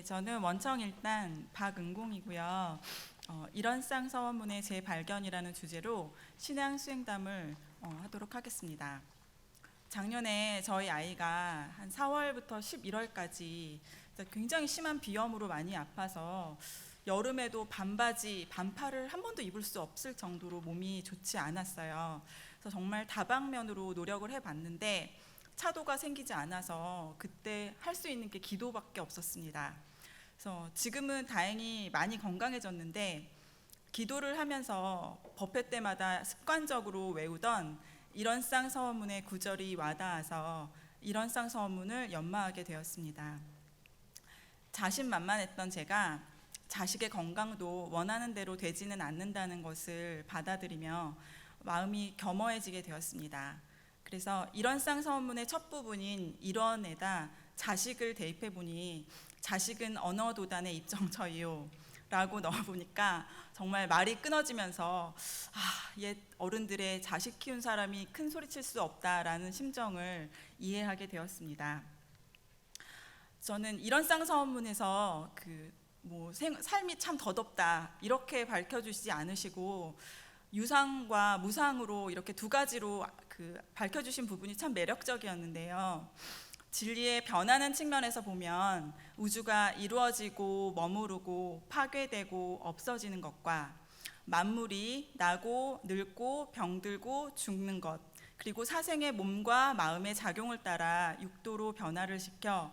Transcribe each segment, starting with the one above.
저는 원청일단 박은공이고요. 일원상 서원문의 재발견이라는 주제로 신앙 수행담을 하도록 하겠습니다. 작년에 저희 아이가 한 4월부터 11월까지 굉장히 심한 비염으로 많이 아파서 여름에도 반바지, 반팔을 한 번도 입을 수 없을 정도로 몸이 좋지 않았어요. 그래서 정말 다방면으로 노력을 해봤는데 차도가 생기지 않아서 그때 할 수 있는 게 기도밖에 없었습니다. 그래서 지금은 다행히 많이 건강해졌는데 기도를 하면서 법회 때마다 습관적으로 외우던 일원상 서원문의 구절이 와닿아서 일원상 서원문을 연마하게 되었습니다. 자신만만했던 제가 자식의 건강도 원하는 대로 되지는 않는다는 것을 받아들이며 마음이 겸허해지게 되었습니다. 그래서 일원상 서원문의 첫 부분인 일원에다 자식을 대입해 보니 자식은 언어도단의 입정처이요 라고 넣어보니까 정말 말이 끊어지면서 옛 어른들의 자식 키운 사람이 큰 소리 칠 수 없다라는 심정을 이해하게 되었습니다. 저는 일원상 서원문에서 삶이 참 더덥다 이렇게 밝혀주시지 않으시고 유상과 무상으로 이렇게 두 가지로 밝혀주신 부분이 참 매력적이었는데요. 진리의 변하는 측면에서 보면 우주가 이루어지고 머무르고 파괴되고 없어지는 것과 만물이 나고 늙고 병들고 죽는 것, 그리고 사생의 몸과 마음의 작용을 따라 육도로 변화를 시켜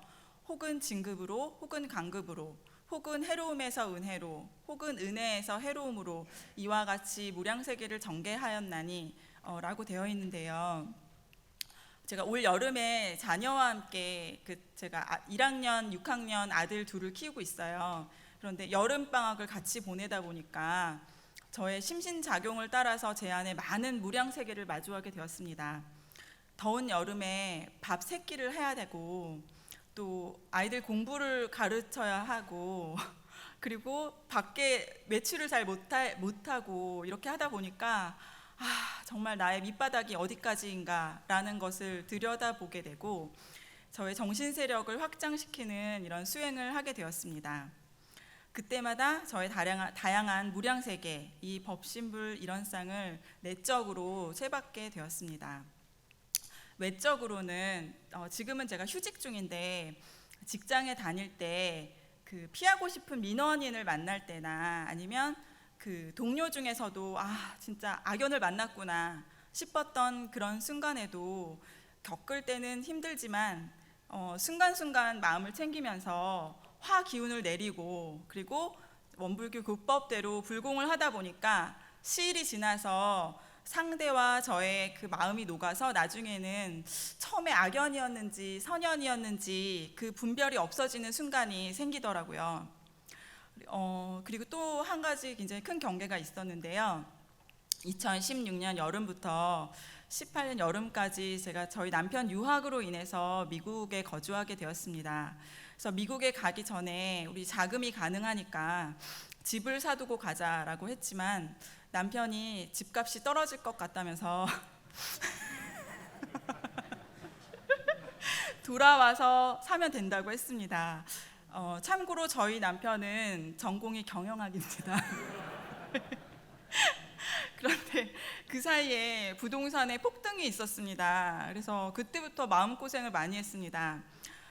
혹은 진급으로 혹은 강급으로 혹은 해로움에서 은혜로 혹은 은혜에서 해로움으로 이와 같이 무량세계를 전개하였나니 라고 되어 있는데요. 제가 올 여름에 자녀와 함께 제가 1학년, 6학년 아들 둘을 키우고 있어요. 그런데 여름방학을 같이 보내다 보니까 저의 심신작용을 따라서 제 안에 많은 무량세계를 마주하게 되었습니다. 더운 여름에 밥 3끼를 해야 되고 또 아이들 공부를 가르쳐야 하고 그리고 밖에 외출을 잘 못하고 이렇게 하다 보니까 정말 나의 밑바닥이 어디까지인가 라는 것을 들여다보게 되고 저의 정신세력을 확장시키는 이런 수행을 하게 되었습니다. 그때마다 저의 다양한 무량세계, 이 법신불 일원상을 내적으로 채받게 되었습니다. 외적으로는 지금은 제가 휴직 중인데 직장에 다닐 때 피하고 싶은 민원인을 만날 때나 아니면 동료 중에서도 진짜 악연을 만났구나 싶었던 그런 순간에도 겪을 때는 힘들지만 순간순간 마음을 챙기면서 화 기운을 내리고 그리고 원불교 교법대로 불공을 하다 보니까 시일이 지나서 상대와 저의 마음이 녹아서 나중에는 처음에 악연이었는지 선연이었는지 그 분별이 없어지는 순간이 생기더라고요. 그리고 또 한 가지 굉장히 큰 경계가 있었는데요. 2016년 여름부터 18년 여름까지 제가 저희 남편 유학으로 인해서 미국에 거주하게 되었습니다. 그래서 미국에 가기 전에 우리 자금이 가능하니까 집을 사두고 가자라고 했지만 남편이 집값이 떨어질 것 같다면서 돌아와서 사면 된다고 했습니다. 참고로 저희 남편은 전공이 경영학입니다. 그런데 그 사이에 부동산에 폭등이 있었습니다. 그래서 그때부터 마음고생을 많이 했습니다.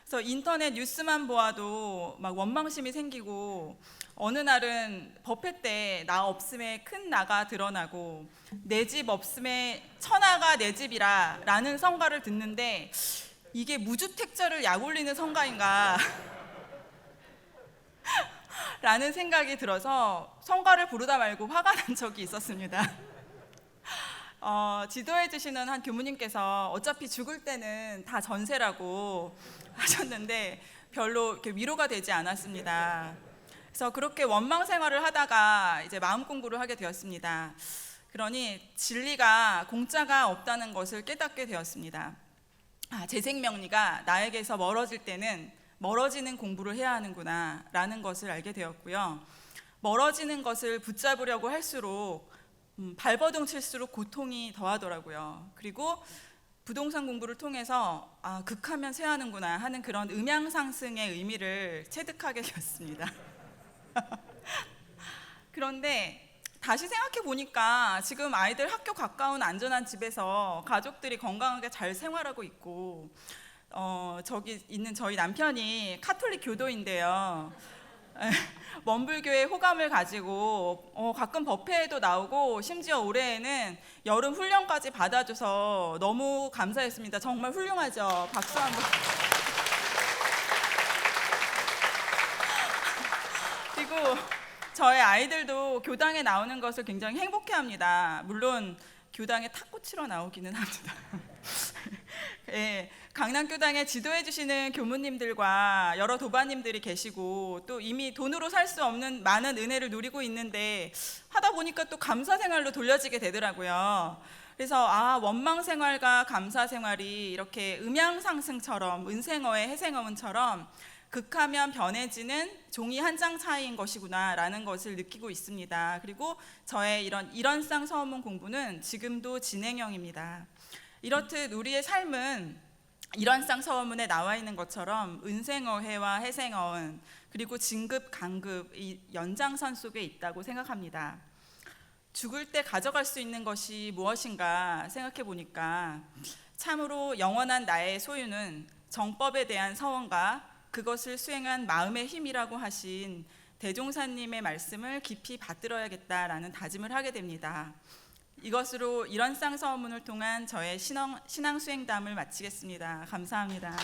그래서 인터넷 뉴스만 보아도 막 원망심이 생기고 어느 날은 법회 때 나 없음에 큰 나가 드러나고 내 집 없음에 천하가 내 집이라 라는 성가를 듣는데 이게 무주택자를 약올리는 성가인가 라는 생각이 들어서 성가를 부르다 말고 화가 난 적이 있었습니다. 지도해 주시는 한 교무님께서 어차피 죽을 때는 다 전세라고 하셨는데 별로 이렇게 위로가 되지 않았습니다. 그래서 그렇게 원망 생활을 하다가 이제 마음 공부를 하게 되었습니다. 그러니 진리가 공짜가 없다는 것을 깨닫게 되었습니다. 제 생명리가 나에게서 멀어질 때는 멀어지는 공부를 해야 하는구나 라는 것을 알게 되었고요. 멀어지는 것을 붙잡으려고 할수록 발버둥 칠수록 고통이 더하더라고요. 그리고 부동산 공부를 통해서 극하면 쇠하는구나 하는 그런 음양 상승의 의미를 체득하게 되었습니다. 그런데 다시 생각해 보니까 지금 아이들 학교 가까운 안전한 집에서 가족들이 건강하게 잘 생활하고 있고, 저기 있는 저희 남편이 카톨릭 교도인데요. 먼불교의 호감을 가지고 가끔 법회에도 나오고, 심지어 올해에는 여름 훈련까지 받아줘서 너무 감사했습니다. 정말 훌륭하죠. 박수 한번. 그리고 저의 아이들도 교당에 나오는 것을 굉장히 행복해합니다. 물론 교당에 탁구 치러 나오기는 합니다. 예, 강남교당에 지도해 주시는 교무님들과 여러 도반님들이 계시고, 또 이미 돈으로 살 수 없는 많은 은혜를 누리고 있는데 하다 보니까 또 감사 생활로 돌려지게 되더라고요. 그래서 원망생활과 감사생활이 이렇게 음양상승처럼, 은생어의 해생어문처럼 극하면 변해지는 종이 한 장 차이인 것이구나 라는 것을 느끼고 있습니다. 그리고 저의 이런 일원상 서문문 공부는 지금도 진행형입니다. 이렇듯 우리의 삶은 일원상 서문에 나와 있는 것처럼 은생어해와 해생어은, 그리고 진급, 강급, 이 연장선 속에 있다고 생각합니다. 죽을 때 가져갈 수 있는 것이 무엇인가 생각해 보니까 참으로 영원한 나의 소유는 정법에 대한 서원과 그것을 수행한 마음의 힘이라고 하신 대종사님의 말씀을 깊이 받들어야겠다라는 다짐을 하게 됩니다. 이것으로 일원상 서문을 통한 저의 신앙 수행담을 마치겠습니다. 감사합니다.